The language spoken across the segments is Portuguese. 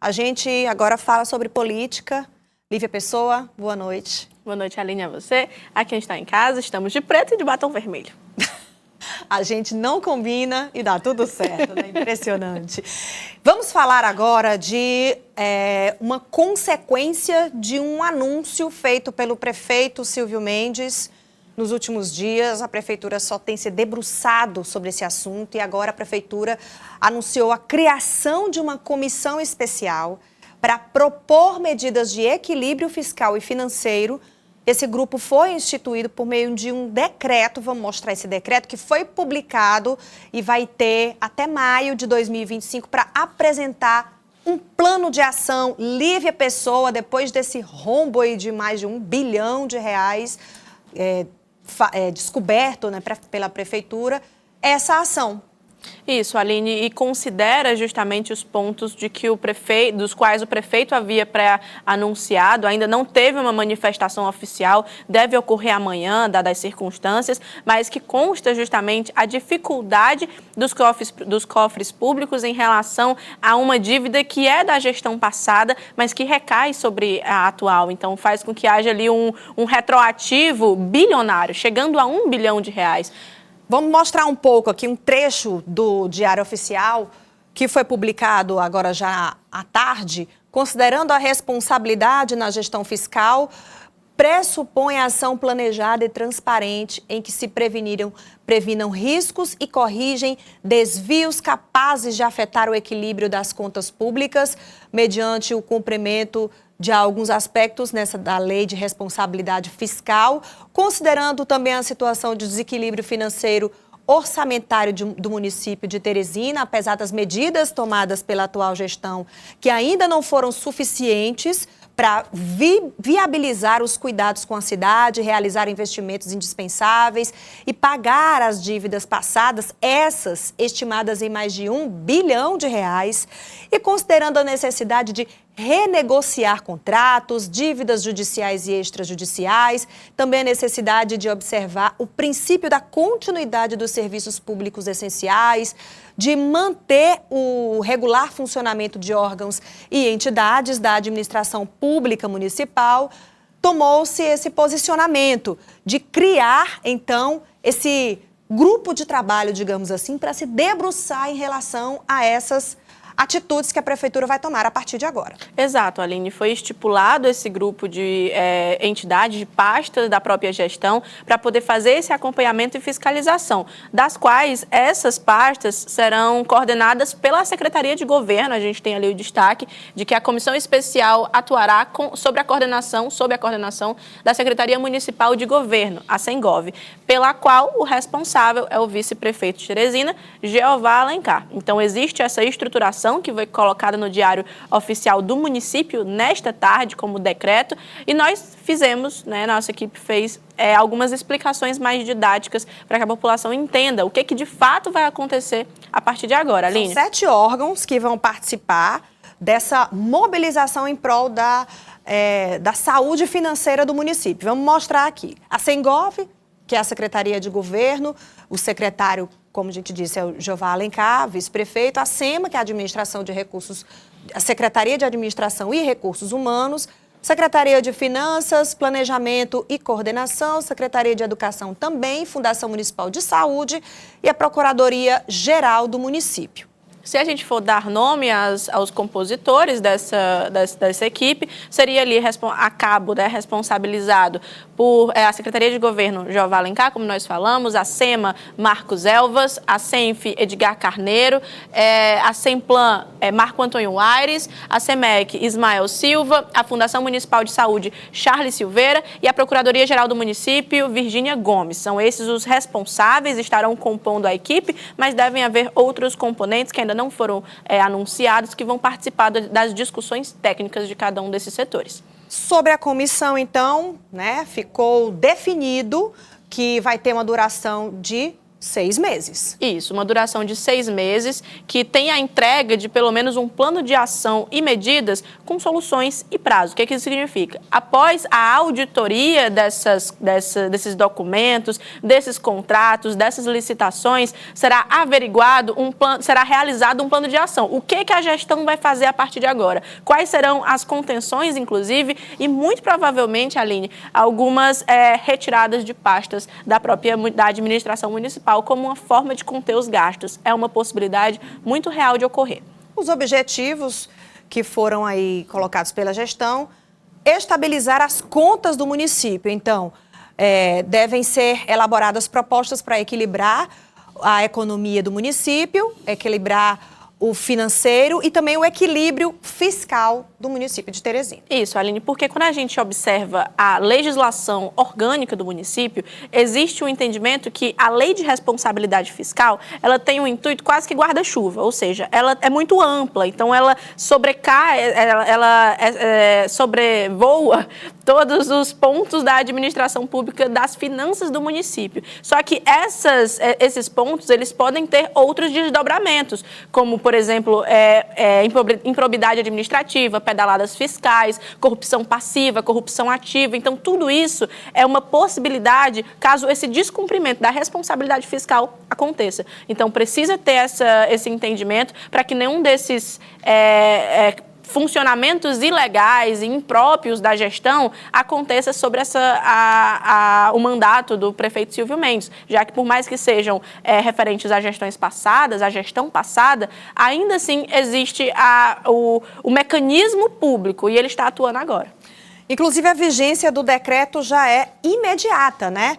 A gente agora fala sobre política. Lívia Pessoa, boa noite. Boa noite, Aline, a você. Aqui a gente está em casa, estamos de preto e de batom vermelho. A gente não combina e dá tudo certo, né? Impressionante. Vamos falar agora de uma consequência de um anúncio feito pelo prefeito Silvio Mendes. Nos últimos dias, a prefeitura só tem se debruçado sobre esse assunto e agora a prefeitura anunciou a criação de uma comissão especial para propor medidas de equilíbrio fiscal e financeiro. Esse grupo foi instituído por meio de um decreto, vamos mostrar esse decreto, que foi publicado e vai ter até maio de 2025 para apresentar um plano de ação. Lívia Pessoa, depois desse rombo aí de mais de R$1 bilhão descoberto, né, pela prefeitura, essa ação. Isso, Aline, e considera justamente os pontos de que dos quais o prefeito havia pré-anunciado, ainda não teve uma manifestação oficial, deve ocorrer amanhã, dadas as circunstâncias, mas que consta justamente a dificuldade dos cofres públicos em relação a uma dívida que é da gestão passada, mas que recai sobre a atual. Então, faz com que haja ali um retroativo bilionário, chegando a R$1 bilhão. Vamos mostrar um pouco aqui um trecho do Diário Oficial que foi publicado agora já à tarde, considerando a responsabilidade na gestão fiscal, pressupõe ação planejada e transparente em que se previnam riscos e corrigem desvios capazes de afetar o equilíbrio das contas públicas mediante o cumprimento de alguns aspectos da lei de responsabilidade fiscal, considerando também a situação de desequilíbrio financeiro orçamentário do município de Teresina, apesar das medidas tomadas pela atual gestão, que ainda não foram suficientes para viabilizar os cuidados com a cidade, realizar investimentos indispensáveis e pagar as dívidas passadas, essas estimadas em mais de R$1 bilhão, e considerando a necessidade de renegociar contratos, dívidas judiciais e extrajudiciais, também a necessidade de observar o princípio da continuidade dos serviços públicos essenciais, de manter o regular funcionamento de órgãos e entidades da administração pública municipal. Tomou-se esse posicionamento de criar, então, esse grupo de trabalho, digamos assim, para se debruçar em relação a essas atitudes que a prefeitura vai tomar a partir de agora. Exato, Aline. Foi estipulado esse grupo de entidades, de pastas da própria gestão, para poder fazer esse acompanhamento e fiscalização, das quais essas pastas serão coordenadas pela Secretaria de Governo. A gente tem ali o destaque de que a comissão especial atuará sob a coordenação da Secretaria Municipal de Governo, a SEMGOV, pela qual o responsável é o vice-prefeito de Teresina, Jeová Alencar. Então, existe essa estruturação que foi colocada no Diário Oficial do município nesta tarde como decreto, e nós fizemos, nossa equipe fez algumas explicações mais didáticas para que a população entenda o que de fato vai acontecer a partir de agora, Aline. São 7 órgãos que vão participar dessa mobilização em prol da saúde financeira do município. Vamos mostrar aqui. A SEMGOV, que é a Secretaria de Governo, o secretário, como a gente disse, é o Jeová Alencar, vice-prefeito, a SEMA, que é a Secretaria de Administração e Recursos Humanos, Secretaria de Finanças, Planejamento e Coordenação, Secretaria de Educação também, Fundação Municipal de Saúde e a Procuradoria-Geral do município. Se a gente for dar nome aos compositores dessa equipe, seria ali a cabo, responsabilizado por a Secretaria de Governo Jeová Alencar, como nós falamos, a SEMA Marcos Elvas, a SEMF Edgar Carneiro, a SEMPLAN Marco Antônio Aires, a SEMEC Ismael Silva, a Fundação Municipal de Saúde Charles Silveira e a Procuradoria-Geral do município Virgínia Gomes. São esses os responsáveis, estarão compondo a equipe, mas devem haver outros componentes que ainda não foram anunciados, que vão participar das discussões técnicas de cada um desses setores. Sobre a comissão, então, ficou definido que vai ter uma duração de 6 meses. Isso, uma duração de 6 meses, que tem a entrega de pelo menos um plano de ação e medidas com soluções e prazo. O que isso significa? Após a auditoria desses documentos, desses contratos, dessas licitações, será averiguado será realizado um plano de ação. O que a gestão vai fazer a partir de agora? Quais serão as contenções, inclusive, e muito provavelmente, Aline, algumas retiradas de pastas da administração municipal, como uma forma de conter os gastos. É uma possibilidade muito real de ocorrer. Os objetivos que foram aí colocados pela gestão, estabilizar as contas do município. Então, devem ser elaboradas propostas para equilibrar a economia do município, equilibrar o financeiro e também o equilíbrio fiscal do município de Teresina. Isso, Aline, porque quando a gente observa a legislação orgânica do município, existe um entendimento que a lei de responsabilidade fiscal, ela tem um intuito quase que guarda-chuva, ou seja, ela é muito ampla, então ela sobrevoa todos os pontos da administração pública, das finanças do município. Só que esses pontos, eles podem ter outros desdobramentos, como, por exemplo, improbidade administrativa, pedaladas fiscais, corrupção passiva, corrupção ativa. Então, tudo isso é uma possibilidade caso esse descumprimento da responsabilidade fiscal aconteça. Então, precisa ter esse entendimento para que nenhum desses funcionamentos ilegais e impróprios da gestão aconteça sobre o mandato do prefeito Silvio Mendes, já que por mais que sejam referentes a gestões passadas, a gestão passada, ainda assim existe o mecanismo público e ele está atuando agora. Inclusive, a vigência do decreto já é imediata, né?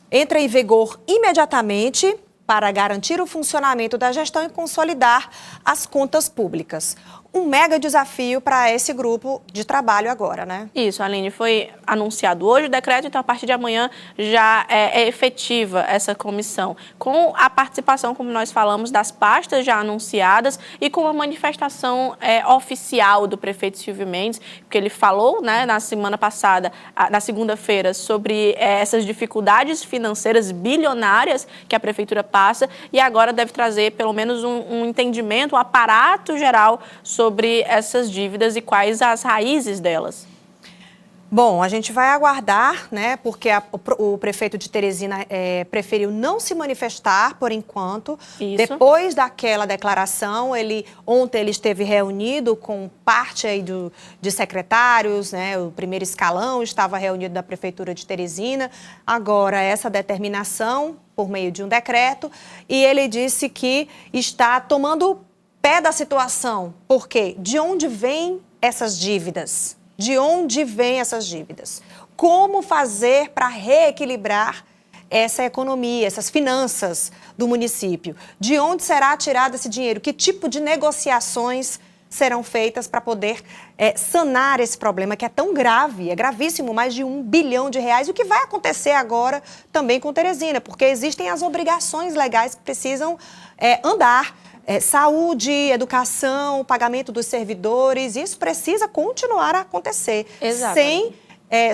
Entra em vigor imediatamente para garantir o funcionamento da gestão e consolidar as contas públicas. Um mega desafio para esse grupo de trabalho agora, né? Isso, Aline, foi anunciado hoje o decreto, então a partir de amanhã já é efetiva essa comissão, com a participação, como nós falamos, das pastas já anunciadas e com a manifestação oficial do prefeito Silvio Mendes, porque ele falou, né, na semana passada, na segunda-feira, sobre essas dificuldades financeiras bilionárias que a prefeitura passa e agora deve trazer pelo menos um entendimento, um aparato geral sobre essas dívidas e quais as raízes delas. Bom, a gente vai aguardar, né, porque o prefeito de Teresina preferiu não se manifestar por enquanto. Isso. Depois daquela declaração, ontem ele esteve reunido com parte aí de secretários, né, o primeiro escalão estava reunido da prefeitura de Teresina. Agora, essa determinação por meio de um decreto, e ele disse que está tomando pé da situação. Por quê? De onde vêm essas dívidas? De onde vêm essas dívidas? Como fazer para reequilibrar essa economia, essas finanças do município? De onde será tirado esse dinheiro? Que tipo de negociações serão feitas para poder sanar esse problema que é tão grave, é gravíssimo, mais de R$1 bilhão. E o que vai acontecer agora também com Teresina? Porque existem as obrigações legais que precisam andar. Saúde, educação, pagamento dos servidores, isso precisa continuar a acontecer. Exatamente. Sem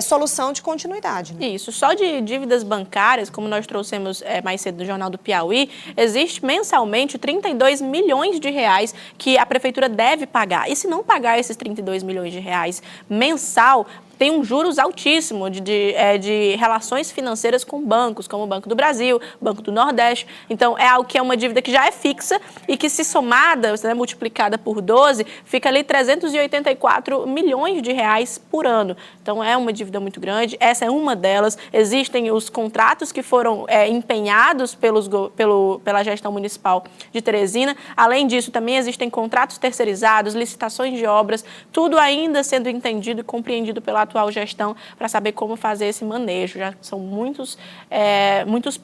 solução de continuidade. Né? Isso, só de dívidas bancárias, como nós trouxemos mais cedo no Jornal do Piauí, existe mensalmente 32 milhões de reais que a prefeitura deve pagar. E se não pagar esses 32 milhões de reais mensal, tem um juros altíssimo de relações financeiras com bancos, como o Banco do Brasil, Banco do Nordeste. Então, é algo que é uma dívida que já é fixa e que, se somada, né, multiplicada por 12, fica ali 384 milhões de reais por ano. Então, é uma dívida muito grande. Essa é uma delas. Existem os contratos que foram empenhados pela gestão municipal de Teresina. Além disso, também existem contratos terceirizados, licitações de obras, tudo ainda sendo entendido e compreendido pela atual gestão para saber como fazer esse manejo. Já são muitos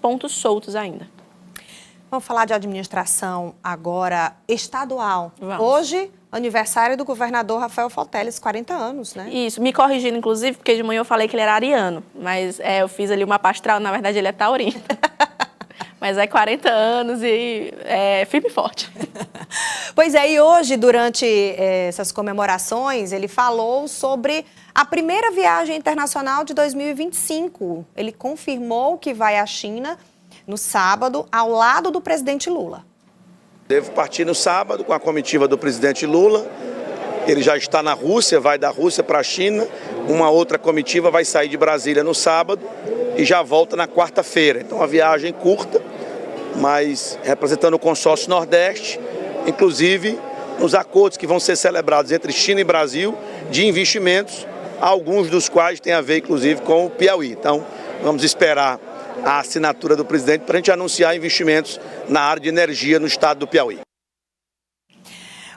pontos soltos ainda. Vamos falar de administração agora estadual. Vamos. Hoje, aniversário do governador Rafael Fonteles, 40 anos, né? Isso, me corrigindo, inclusive, porque de manhã eu falei que ele era ariano, mas eu fiz ali uma pastral, na verdade ele é taurino. Mas é 40 anos e firme e forte. Pois é, e hoje, durante essas comemorações, ele falou sobre a primeira viagem internacional de 2025. Ele confirmou que vai à China no sábado, ao lado do presidente Lula. Devo partir no sábado com a comitiva do presidente Lula. Ele já está na Rússia, vai da Rússia para a China. Uma outra comitiva vai sair de Brasília no sábado e já volta na quarta-feira. Então, uma viagem curta, mas representando o consórcio Nordeste, inclusive nos acordos que vão ser celebrados entre China e Brasil de investimentos, alguns dos quais têm a ver, inclusive, com o Piauí. Então, vamos esperar a assinatura do presidente para a gente anunciar investimentos na área de energia no estado do Piauí.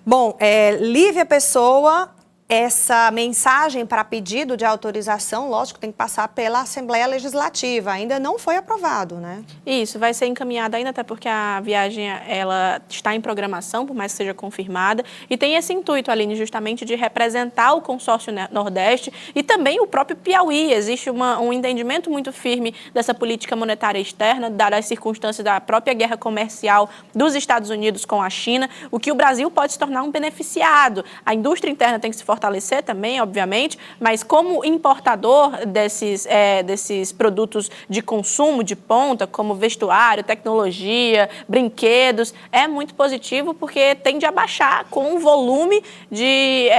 Bom, Lívia Pessoa, essa mensagem para pedido de autorização, lógico, tem que passar pela Assembleia Legislativa. Ainda não foi aprovado, né? Isso, vai ser encaminhado ainda, até porque a viagem ela está em programação, por mais que seja confirmada. E tem esse intuito, Aline, justamente de representar o consórcio Nordeste e também o próprio Piauí. Existe um entendimento muito firme dessa política monetária externa, dadas as circunstâncias da própria guerra comercial dos Estados Unidos com a China, o que o Brasil pode se tornar um beneficiado. A indústria interna tem que se fortalecer também, obviamente, mas como importador desses produtos de consumo de ponta, como vestuário, tecnologia, brinquedos, é muito positivo porque tende a baixar com o volume de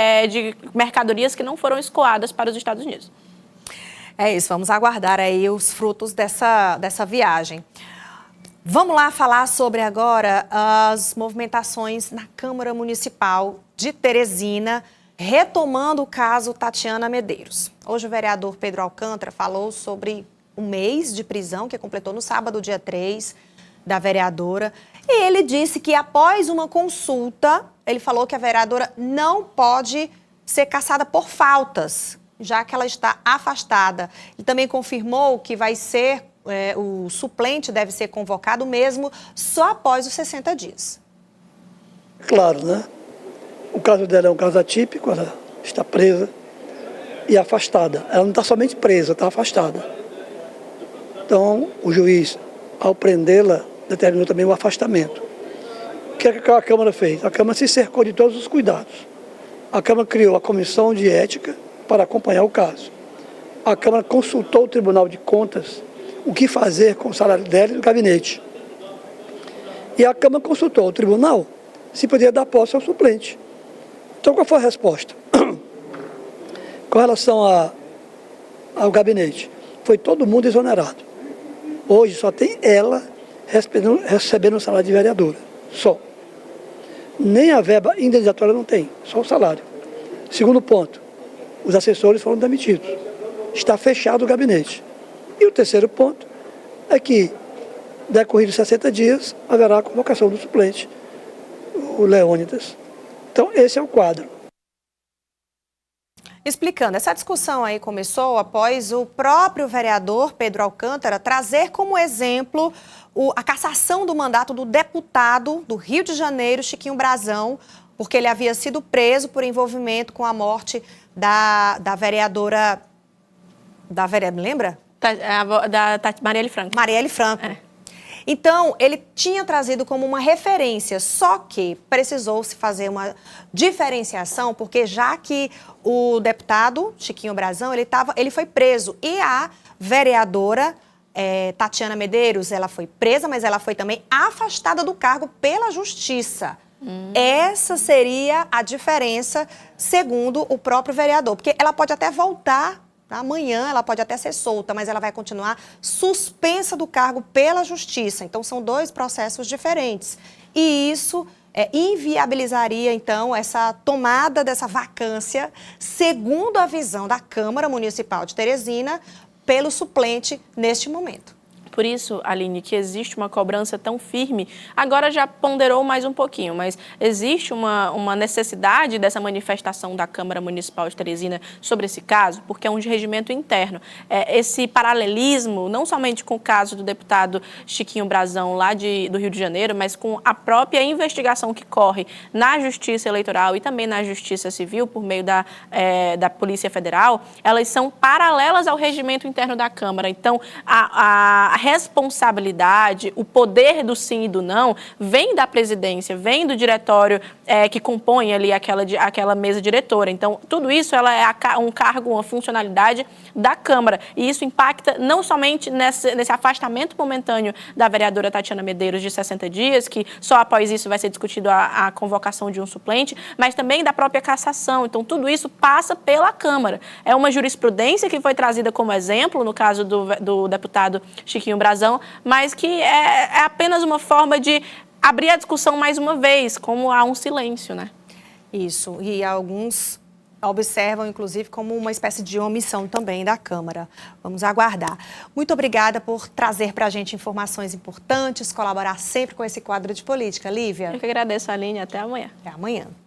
mercadorias que não foram escoadas para os Estados Unidos. É isso, vamos aguardar aí os frutos dessa viagem. Vamos lá falar sobre agora as movimentações na Câmara Municipal de Teresina, retomando o caso Tatiana Medeiros. Hoje o vereador Pedro Alcântara falou sobre um mês de prisão que completou no sábado, dia 3, da vereadora. E ele disse que após uma consulta, ele falou que a vereadora não pode ser cassada por faltas, já que ela está afastada. Ele também confirmou que vai ser, o suplente deve ser convocado mesmo só após os 60 dias. Claro, né? O caso dela é um caso atípico, ela está presa e afastada. Ela não está somente presa, está afastada. Então, o juiz, ao prendê-la, determinou também o afastamento. O que a Câmara fez? A Câmara se cercou de todos os cuidados. A Câmara criou a comissão de ética para acompanhar o caso. A Câmara consultou o Tribunal de Contas o que fazer com o salário dela e do gabinete. E a Câmara consultou o Tribunal se poderia dar posse ao suplente. Então, qual foi a resposta? Com relação ao gabinete, foi todo mundo exonerado. Hoje só tem ela recebendo o salário de vereadora, só. Nem a verba indenizatória não tem, só o salário. Segundo ponto, os assessores foram demitidos. Está fechado o gabinete. E o terceiro ponto é que, decorridos 60 dias, haverá a convocação do suplente, o Leônidas. Então, esse é o quadro. Explicando, essa discussão aí começou após o próprio vereador Pedro Alcântara trazer como exemplo a cassação do mandato do deputado do Rio de Janeiro, Chiquinho Brazão, porque ele havia sido preso por envolvimento com a morte da vereadora... lembra? Da Marielle Franco. Marielle Franco. Então, ele tinha trazido como uma referência, só que precisou-se fazer uma diferenciação, porque já que o deputado Chiquinho Brazão, ele foi preso e a vereadora Tatiana Medeiros, ela foi presa, mas ela foi também afastada do cargo pela Justiça. Essa seria a diferença, segundo o próprio vereador, porque ela pode até voltar. Amanhã ela pode até ser solta, mas ela vai continuar suspensa do cargo pela Justiça. Então, são dois processos diferentes. E isso inviabilizaria, então, essa tomada dessa vacância, segundo a visão da Câmara Municipal de Teresina, pelo suplente neste momento. Por isso, Aline, que existe uma cobrança tão firme, agora já ponderou mais um pouquinho, mas existe uma necessidade dessa manifestação da Câmara Municipal de Teresina sobre esse caso, porque é um regimento interno. Esse paralelismo, não somente com o caso do deputado Chiquinho Brazão, lá do Rio de Janeiro, mas com a própria investigação que corre na Justiça Eleitoral e também na Justiça Civil, por meio da Polícia Federal, elas são paralelas ao regimento interno da Câmara. Então, a responsabilidade, o poder do sim e do não, vem da presidência, vem do diretório que compõe ali aquela mesa diretora. Então, tudo isso ela é um cargo, uma funcionalidade da Câmara. E isso impacta não somente nesse afastamento momentâneo da vereadora Tatiana Medeiros de 60 dias, que só após isso vai ser discutido a convocação de um suplente, mas também da própria cassação. Então, tudo isso passa pela Câmara. É uma jurisprudência que foi trazida como exemplo, no caso do deputado Chiquinho Brazão, mas que é apenas uma forma de abrir a discussão mais uma vez, como há um silêncio, né? Isso, e alguns observam, inclusive, como uma espécie de omissão também da Câmara. Vamos aguardar. Muito obrigada por trazer para a gente informações importantes, colaborar sempre com esse quadro de política. Lívia? Eu que agradeço, Aline. Até amanhã. Até amanhã.